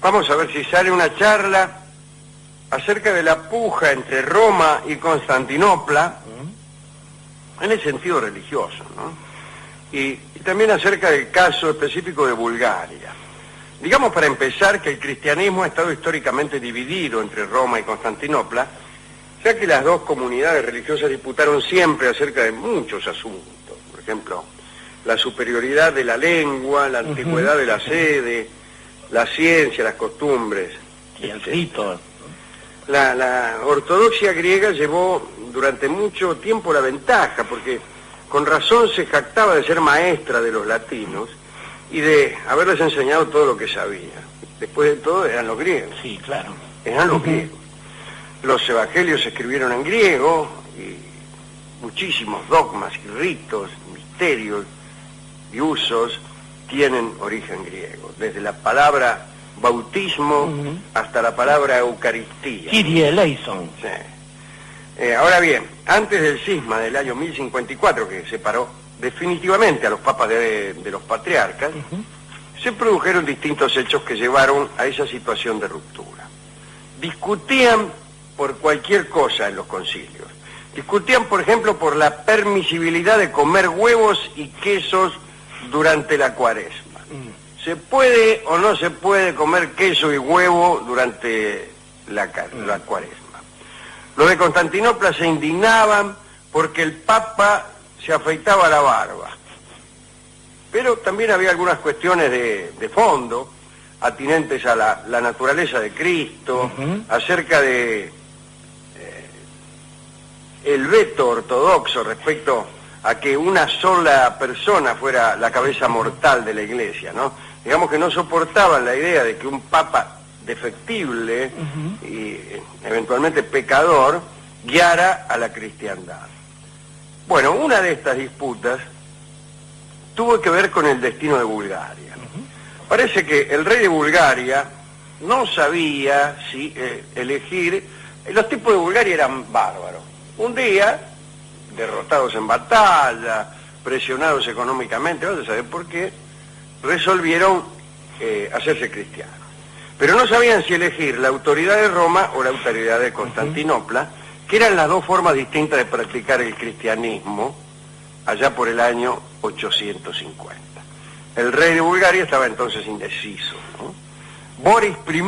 Vamos a ver si sale una charla acerca de la puja entre Roma y Constantinopla, en el sentido religioso, ¿no? Y también acerca del caso específico de Bulgaria. Digamos, para empezar, que el cristianismo ha estado históricamente dividido entre Roma y Constantinopla, ya que las dos comunidades religiosas disputaron siempre acerca de muchos asuntos. Por ejemplo, la superioridad de la lengua, la antigüedad de la sede, la ciencia, las costumbres. Y el rito. La ortodoxia griega llevó durante mucho tiempo la ventaja, porque con razón se jactaba de ser maestra de los latinos y de haberles enseñado todo lo que sabía. Después de todo eran los griegos. Sí, claro. Eran los griegos. Los evangelios se escribieron en griego y muchísimos dogmas y ritos, misterios y usos tienen origen griego. Desde la palabra bautismo hasta la palabra Eucaristía. Kyrie eleison. Sí. Ahora bien, antes del cisma del año 1054, que separó definitivamente a los papas de los patriarcas, se produjeron distintos hechos que llevaron a esa situación de ruptura. Discutían por cualquier cosa en los concilios. Discutían, por ejemplo, por la permisibilidad de comer huevos y quesos durante la Cuaresma. ¿Se puede o no se puede comer queso y huevo durante la Cuaresma? Los de Constantinopla se indignaban porque el Papa se afeitaba la barba. Pero también había algunas cuestiones de fondo, atinentes a la naturaleza de Cristo, acerca de el veto ortodoxo respecto a que una sola persona fuera la cabeza mortal de la Iglesia, ¿no? Digamos que no soportaban la idea de que un papa defectible y eventualmente pecador guiara a la cristiandad. Bueno, una de estas disputas tuvo que ver con el destino de Bulgaria. Parece que el rey de Bulgaria no sabía si elegir. Los tipos de Bulgaria eran bárbaros. Un día, derrotados en batalla, presionados económicamente, no se sabe por qué, resolvieron hacerse cristianos. Pero no sabían si elegir la autoridad de Roma o la autoridad de Constantinopla, que eran las dos formas distintas de practicar el cristianismo allá por el año 850. El rey de Bulgaria estaba entonces indeciso, ¿no? Boris I,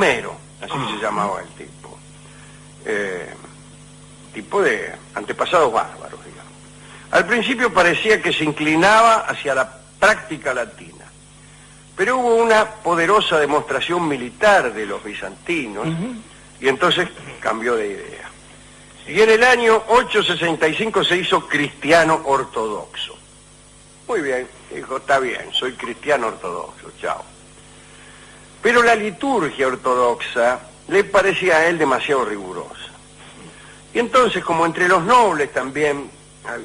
así se llamaba el tipo. Tipo de antepasados bárbaros, digamos. Al principio parecía que se inclinaba hacia la práctica latina, pero hubo una poderosa demostración militar de los bizantinos y entonces cambió de idea. Y en el año 865 se hizo cristiano ortodoxo. Muy bien, dijo, está bien, soy cristiano ortodoxo, chao. Pero la liturgia ortodoxa le parecía a él demasiado rigurosa. Y entonces, como entre los nobles también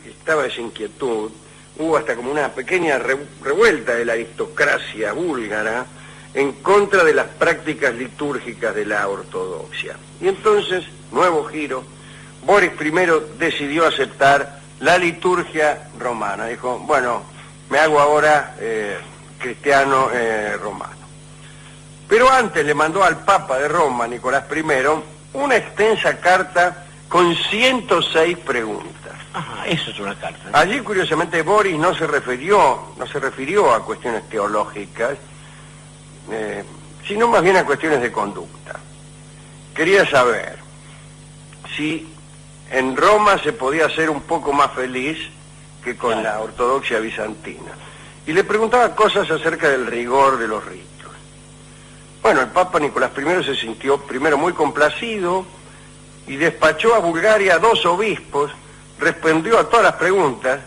estaba esa inquietud, hubo hasta como una pequeña revuelta de la aristocracia búlgara en contra de las prácticas litúrgicas de la ortodoxia. Y entonces, nuevo giro, Boris I decidió aceptar la liturgia romana. Dijo, bueno, me hago ahora cristiano romano. Pero antes le mandó al Papa de Roma, Nicolás I, una extensa carta con 106 preguntas. Ajá, eso es una carta. Allí, curiosamente, Boris no se refirió a cuestiones teológicas, sino más bien a cuestiones de conducta. Quería saber si en Roma se podía ser un poco más feliz que con la ortodoxia bizantina. Y le preguntaba cosas acerca del rigor de los ritos. Bueno, el Papa Nicolás I se sintió primero muy complacido y despachó a Bulgaria 2 obispos, respondió a todas las preguntas,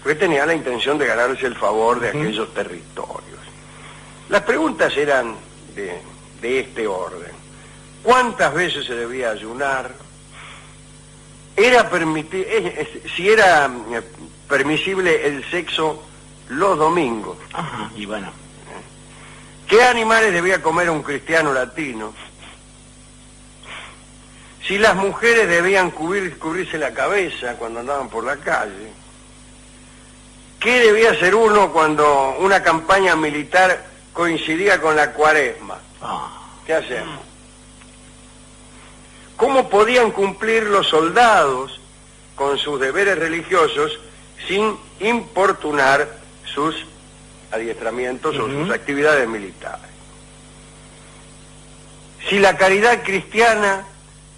porque tenía la intención de ganarse el favor de aquellos territorios. Las preguntas eran de este orden. ¿Cuántas veces se debía ayunar? Si era permisible el sexo los domingos. Ajá, y bueno. ¿Qué animales debía comer un cristiano latino? Si las mujeres debían cubrirse la cabeza cuando andaban por la calle. ¿Qué debía hacer uno cuando una campaña militar coincidía con la Cuaresma? ¿Qué hacemos? ¿Cómo podían cumplir los soldados con sus deberes religiosos sin importunar sus adiestramientos o sus actividades militares? Si la caridad cristiana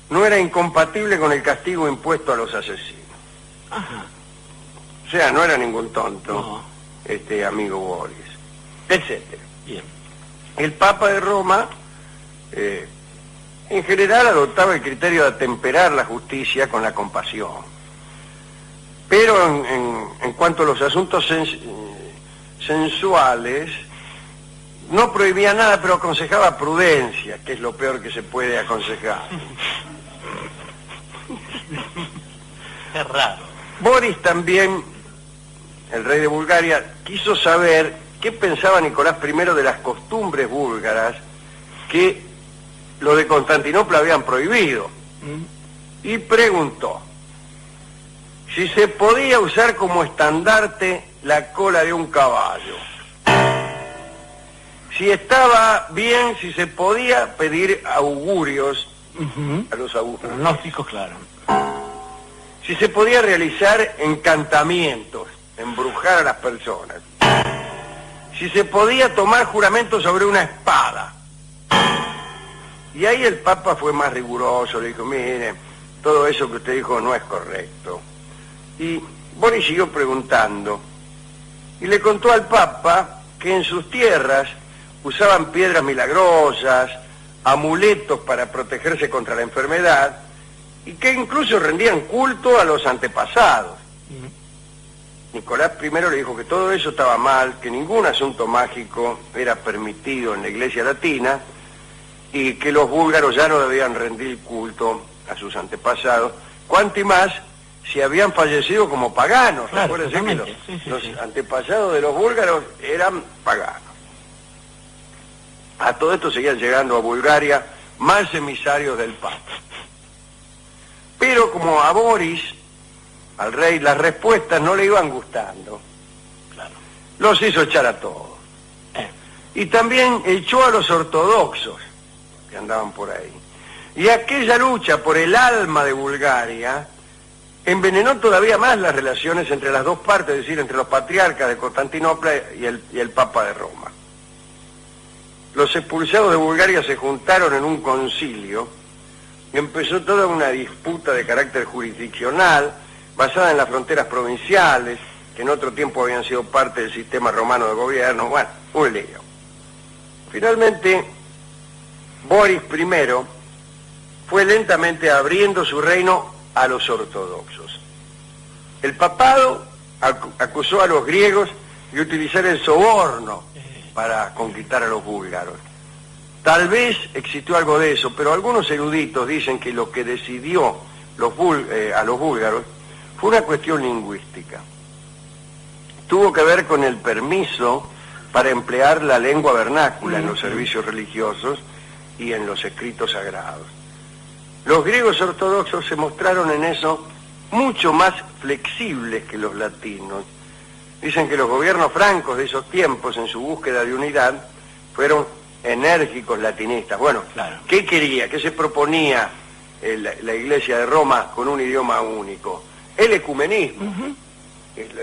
no era incompatible con el castigo impuesto a los asesinos. Ajá. O sea, no era ningún tonto, No. este amigo Boris, etcétera. Bien. El Papa de Roma, en general, adoptaba el criterio de atemperar la justicia con la compasión. Pero en cuanto a los asuntos sensuales, no prohibía nada, pero aconsejaba prudencia, que es lo peor que se puede aconsejar. Es raro. Boris también, el rey de Bulgaria, quiso saber qué pensaba Nicolás I de las costumbres búlgaras que los de Constantinopla habían prohibido. Y preguntó si se podía usar como estandarte la cola de un caballo. Si estaba bien, si se podía pedir augurios a los augurios. Pronósticos, claro. Si se podía realizar encantamientos, embrujar a las personas. Si se podía tomar juramento sobre una espada. Y ahí el Papa fue más riguroso, le dijo, mire, todo eso que usted dijo no es correcto. Y Boris siguió preguntando. Y le contó al Papa que en sus tierras usaban piedras milagrosas, amuletos para protegerse contra la enfermedad, y que incluso rendían culto a los antepasados. Nicolás I le dijo que todo eso estaba mal, que ningún asunto mágico era permitido en la iglesia latina, y que los búlgaros ya no debían rendir culto a sus antepasados, cuanto y más si habían fallecido como paganos. Claro, Recuérdense que los sí. antepasados de los búlgaros eran paganos. A todo esto seguían llegando a Bulgaria más emisarios del Papa. Pero como a Boris, al rey, las respuestas no le iban gustando, Claro. los hizo echar a todos. Y también echó a los ortodoxos que andaban por ahí. Y aquella lucha por el alma de Bulgaria envenenó todavía más las relaciones entre las dos partes, es decir, entre los patriarcas de Constantinopla y el Papa de Roma. Los expulsados de Bulgaria se juntaron en un concilio y empezó toda una disputa de carácter jurisdiccional basada en las fronteras provinciales, que en otro tiempo habían sido parte del sistema romano de gobierno. Bueno, un lío. Finalmente, Boris I fue lentamente abriendo su reino a los ortodoxos. El papado acusó a los griegos de utilizar el soborno para conquistar a los búlgaros. Tal vez existió algo de eso, pero algunos eruditos dicen que lo que decidió a los búlgaros fue una cuestión lingüística. Tuvo que ver con el permiso para emplear la lengua vernácula en los servicios religiosos y en los escritos sagrados. Los griegos ortodoxos se mostraron en eso mucho más flexibles que los latinos. Dicen que los gobiernos francos de esos tiempos, en su búsqueda de unidad, fueron enérgicos latinistas. Bueno, claro. ¿Qué quería? ¿Qué se proponía la Iglesia de Roma con un idioma único? El ecumenismo.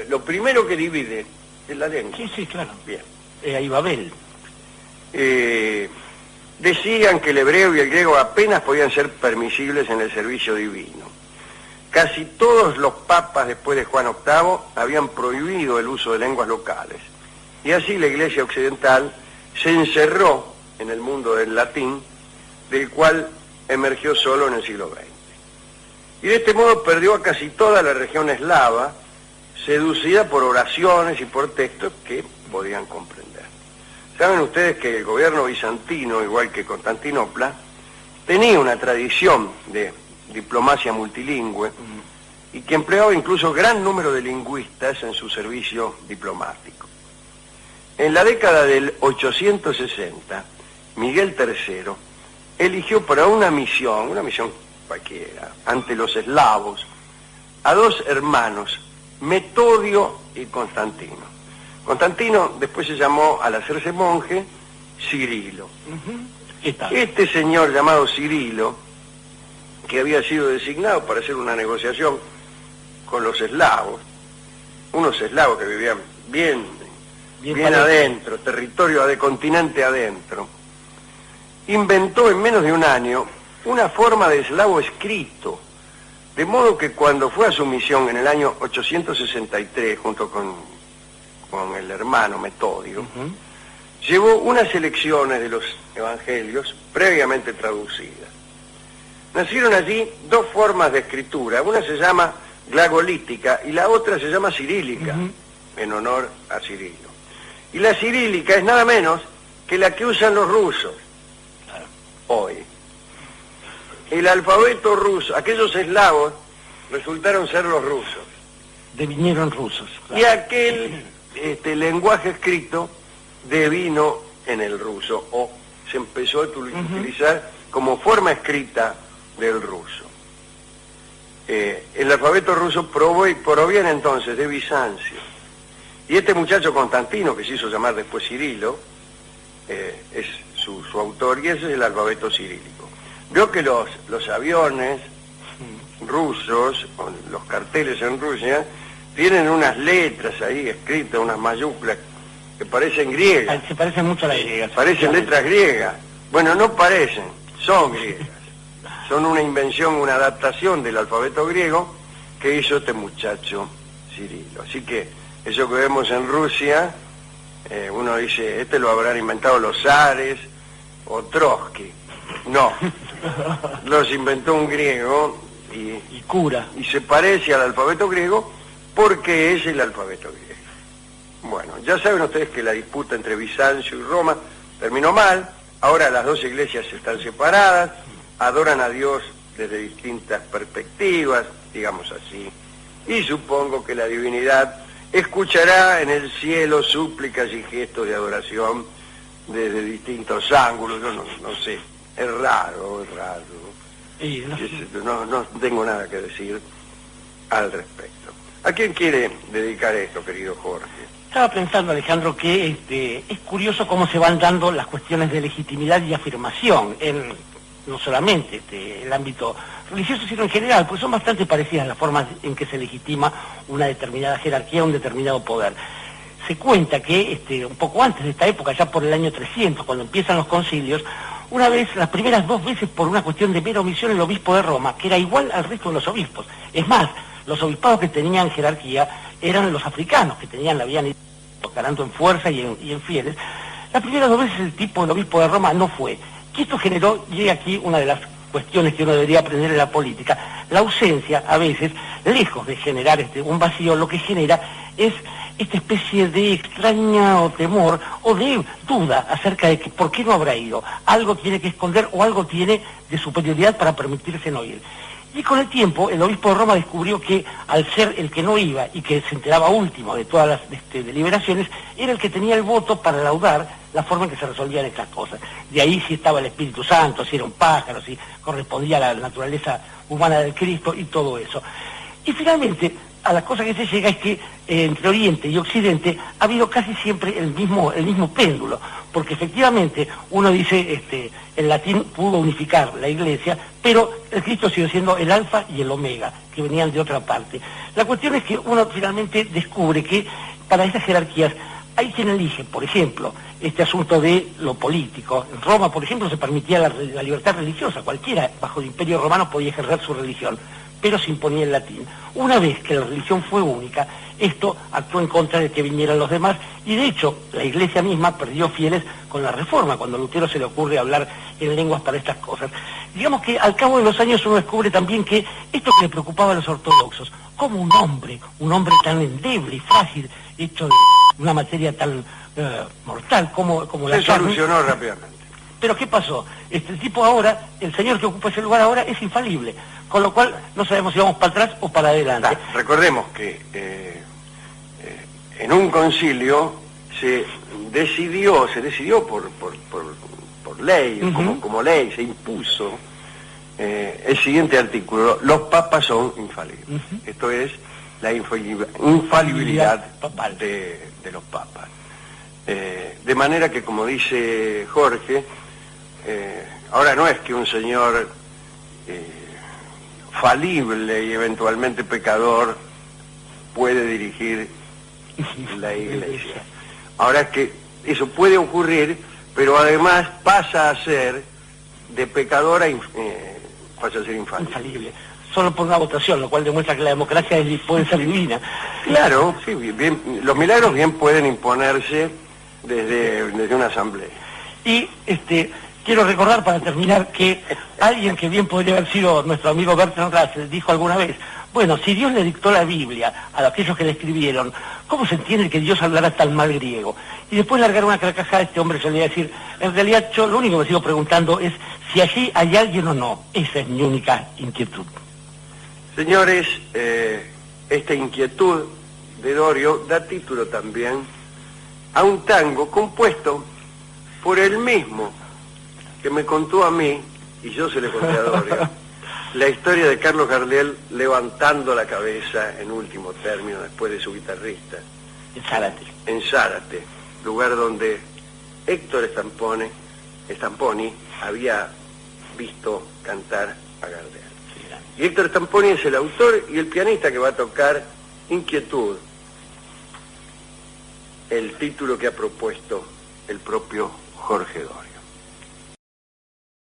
Lo primero que divide es la lengua. Sí, claro. Bien. Ahí Babel. Decían que el hebreo y el griego apenas podían ser permisibles en el servicio divino. Casi todos los papas después de Juan VIII habían prohibido el uso de lenguas locales. Y así la Iglesia occidental se encerró en el mundo del latín, del cual emergió solo en el siglo XX. Y de este modo perdió a casi toda la región eslava, seducida por oraciones y por textos que podían comprender. Saben ustedes que el gobierno bizantino, igual que Constantinopla, tenía una tradición de diplomacia multilingüe y que empleaba incluso gran número de lingüistas en su servicio diplomático. En la década del 860, Miguel III eligió para una misión cualquiera, ante los eslavos, a dos hermanos, Metodio y Constantino. Constantino después se llamó, al hacerse monje, Cirilo. ¿Qué tal? Este señor llamado Cirilo, que había sido designado para hacer una negociación con los eslavos, unos eslavos que vivían bien adentro, territorio de continente adentro, inventó en menos de un año una forma de eslavo escrito, de modo que cuando fue a su misión en el año 863, junto con el hermano Metodio, llevó unas selecciones de los evangelios previamente traducidas. Nacieron allí dos formas de escritura, una se llama glagolítica y la otra se llama cirílica, en honor a Cirilo. Y la cirílica es nada menos que la que usan los rusos hoy. El alfabeto ruso, aquellos eslavos resultaron ser los rusos. Devinieron rusos. Claro. Y aquel lenguaje escrito devino en el ruso, o se empezó a utilizar como forma escrita del ruso. El alfabeto ruso proviene entonces de Bizancio. Y este muchacho Constantino, que se hizo llamar después Cirilo, es su autor, y ese es el alfabeto cirílico. Veo que los aviones rusos, los carteles en Rusia, tienen unas letras ahí escritas, unas mayúsculas, que parecen griegas. Se parecen mucho a las griegas. Parecen letras griegas. Bueno, no parecen, son griegas. Son una invención, una adaptación del alfabeto griego que hizo este muchacho Cirilo. Así que eso que vemos en Rusia, uno dice, lo habrán inventado los zares o Trotsky. No, los inventó un griego y cura. Y se parece al alfabeto griego porque es el alfabeto griego. Bueno, ya saben ustedes que la disputa entre Bizancio y Roma terminó mal. Ahora las dos iglesias están separadas, adoran a Dios desde distintas perspectivas, digamos así, y supongo que la divinidad escuchará en el cielo súplicas y gestos de adoración desde distintos ángulos. Yo no sé, es raro. Sí, no tengo nada que decir al respecto. ¿A quién quiere dedicar esto, querido Jorge? Estaba pensando, Alejandro, que es curioso cómo se van dando las cuestiones de legitimidad y afirmación en no solamente el ámbito religioso, sino en general, pues son bastante parecidas las formas en que se legitima una determinada jerarquía, un determinado poder. Se cuenta que un poco antes de esta época, ya por el año 300, cuando empiezan los concilios, una vez, las primeras dos veces, por una cuestión de mera omisión, el obispo de Roma, que era igual al resto de los obispos. Es más, los obispados que tenían jerarquía eran los africanos, que habían ido ganando en fuerza y en fieles. Las primeras dos veces el obispo de Roma no fue. Y esto generó, llega aquí una de las cuestiones que uno debería aprender en la política, la ausencia, a veces, lejos de generar un vacío, lo que genera es esta especie de extraña temor o de duda acerca de que por qué no habrá ido. Algo tiene que esconder o algo tiene de superioridad para permitirse no ir. Y con el tiempo, el obispo de Roma descubrió que, al ser el que no iba y que se enteraba último de todas las deliberaciones, era el que tenía el voto para laudar la forma en que se resolvían estas cosas. De ahí si estaba el Espíritu Santo, si era un pájaro, si correspondía a la naturaleza humana del Cristo y todo eso. Y finalmente, a la cosa que se llega es que entre Oriente y Occidente ha habido casi siempre el mismo péndulo, porque efectivamente uno dice, el latín pudo unificar la Iglesia, pero el Cristo sigue siendo el alfa y el omega, que venían de otra parte. La cuestión es que uno finalmente descubre que para estas jerarquías hay quien elige, por ejemplo, este asunto de lo político. En Roma, por ejemplo, se permitía la libertad religiosa, cualquiera bajo el Imperio Romano podía ejercer su religión, pero se imponía el latín. Una vez que la religión fue única, esto actuó en contra de que vinieran los demás, y de hecho la Iglesia misma perdió fieles con la Reforma, cuando a Lutero se le ocurre hablar en lenguas para estas cosas. Digamos que al cabo de los años uno descubre también que esto que le preocupaba a los ortodoxos, como un hombre tan endeble y frágil, hecho de una materia tan mortal como la se solucionó rápidamente. Pero ¿qué pasó? El tipo ahora, el señor que ocupa ese lugar ahora es infalible, con lo cual no sabemos si vamos para atrás o para adelante. Recordemos que en un concilio se decidió por ley, como ley, se impuso el siguiente artículo: los papas son infalibles. Esto es la infalibilidad papal de los papas. De manera que, como dice Jorge, ahora no es que un señor falible y eventualmente pecador puede dirigir la iglesia. Ahora es que eso puede ocurrir, pero además pasa a ser de pecador pasa a ser infalible. Solo por una votación, lo cual demuestra que la democracia puede ser divina. Claro, sí, bien, los milagros bien pueden imponerse desde una asamblea. Y quiero recordar para terminar que alguien que bien podría haber sido nuestro amigo Bertrand Russell dijo alguna vez: bueno, si Dios le dictó la Biblia a aquellos que la escribieron, ¿cómo se entiende que Dios hablara tan mal griego? Y después largar una carcajada, este hombre solía decir: en realidad yo lo único que me sigo preguntando es si allí hay alguien o no. Esa es mi única inquietud. Señores, esta inquietud de Dorio da título también a un tango compuesto por él mismo, que me contó a mí, y yo se le conté a Dorio, la historia de Carlos Gardel levantando la cabeza en último término después de su guitarrista. En Zárate, lugar donde Héctor Stamponi había visto cantar a Gardel. Y Héctor Stamponi es el autor y el pianista que va a tocar Inquietud, el título que ha propuesto el propio Jorge Dorio.